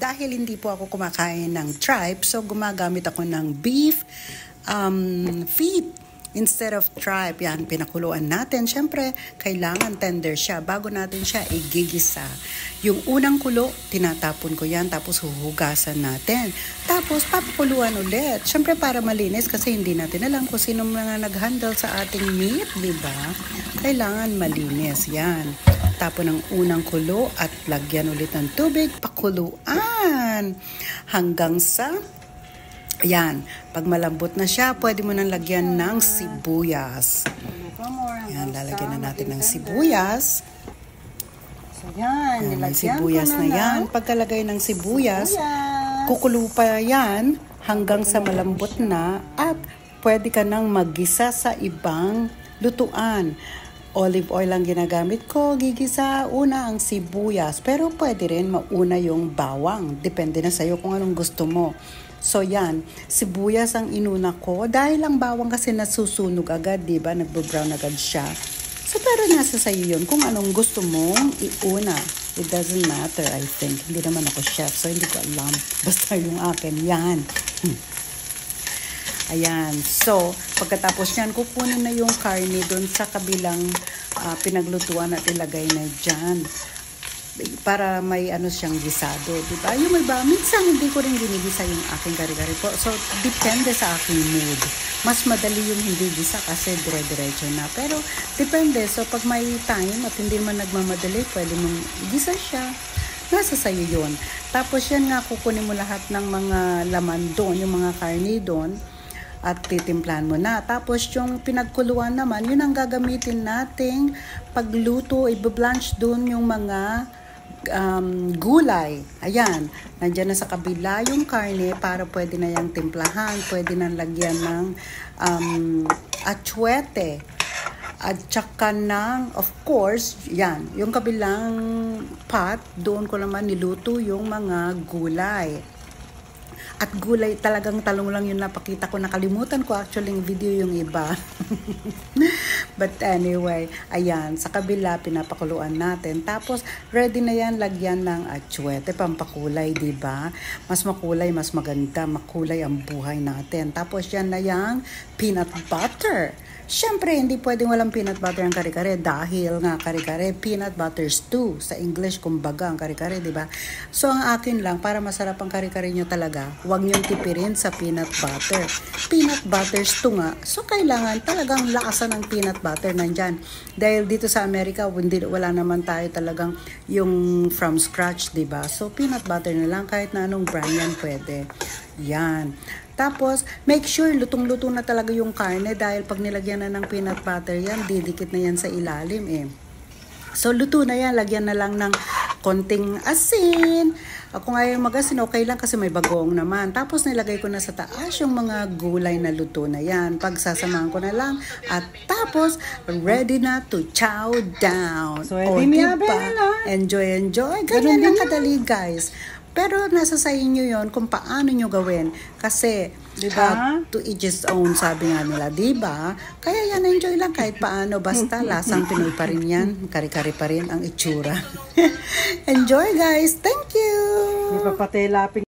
Dahil hindi po ako kumakain ng tripe, so gumagamit ako ng beef feet instead of tripe. Yan, pinakuluan natin. Siyempre, kailangan tender siya bago natin siya igigisa. Yung unang kulo, tinatapon ko yan, tapos huhugasan natin. Tapos, papakuluan ulit. Siyempre, para malinis kasi hindi natin alam kung sino mga nag-handle sa ating meat, di ba? Kailangan malinis. Yan. Tapon ng unang kulo at lagyan ulit ng tubig, pakuluan hanggang sa yan, pag malambot na siya, pwede mo nang lagyan ng sibuyas. Yan, lalagyan na natin ng sibuyas. So yan, may sibuyas na yan. Pagkalagay ng sibuyas, kukulo pa yan hanggang sa malambot na at pwede ka nang maggisa sa ibang lutuan. Olive oil ang ginagamit ko, gigisa una ang sibuyas, pero pwede rin mauna yung bawang. Depende na sa'yo kung anong gusto mo. So yan, sibuyas ang inuna ko dahil ang bawang kasi nasusunog agad, di ba? Nagbo-brown agad siya. So pero nasa sa'yo yun kung anong gusto mong iuna. It doesn't matter, I think. Hindi naman ako chef, so hindi ko alam. Basta yung akin, yan. Ayan. So, pagkatapos yan, kukunin na yung karne doon sa kabilang pinaglutuan at ilagay na dyan. Para may ano siyang gisado, di ba? Yung iba, minsan hindi ko rin ginigisa yung aking kari-kari po. So, depende sa aking mood. Mas madali yung hindi gisa kasi dire-diretso na. Pero, depende. So, pag may time at hindi man nagmamadali, pwede mong gisa siya. Nasa sayo yun. Tapos yan nga, kukunin mo lahat ng mga laman doon, yung mga karne doon, at titimplan mo na. Tapos yung pinagkuluan naman, yun ang gagamitin nating pagluto, i-blanch doon yung mga gulay. Ayan, nandyan na sa kabila yung karne para pwede na yung timplahan, pwede na lagyan ng atsuete. At saka ng, of course, yan, yung kabilang pot, doon ko naman niluto yung mga gulay. At gulay, talagang talong lang yun napakita ko. Nakalimutan ko actually yung video yung iba. But anyway, ayan, sa kabila, pinapakuluan natin. Tapos, ready na yan, lagyan ng atsuete, pampakulay, diba? Mas makulay, mas maganda, makulay ang buhay natin. Tapos, yan na yung peanut butter. Siyempre, hindi pwedeng walang peanut butter ang kare-kare dahil nga kare-kare, peanut butter stew. Sa English, kumbaga, ang kare-kare, diba? So, ang akin lang, para masarap ang kare-kare nyo talaga, huwag nyo tipirin sa peanut butter. Peanut butter stew nga. So, kailangan talagang lakasan ng peanut butter nandyan. Dahil dito sa Amerika, wala naman tayo talagang yung from scratch, diba? So, peanut butter na lang, kahit na anong brand yan pwede. Yan. Tapos, make sure lutong-luto na talaga yung karne dahil pag nilagyan na ng peanut butter yan, didikit na yan sa ilalim eh. So, luto na yan. Lagyan na lang ng konting asin. Kung ayaw mag-asin, okay lang kasi may bagoong naman. Tapos, nilagay ko na sa taas yung mga gulay na luto na yan. Pagsasamahan ko na lang. At tapos, ready na to chow down. So, diba? Enjoy, enjoy. Ganyan lang kadali, guys. Pero nasa sa inyo yon kung paano nyo gawin. Kasi, diba? To each his own, sabi nga nila, diba? Kaya yan, enjoy lang kahit paano. Basta, lasang Pinoy pa rin yan. Kari-kari pa rin ang itsura. Enjoy, guys. Thank you! May papatelapin.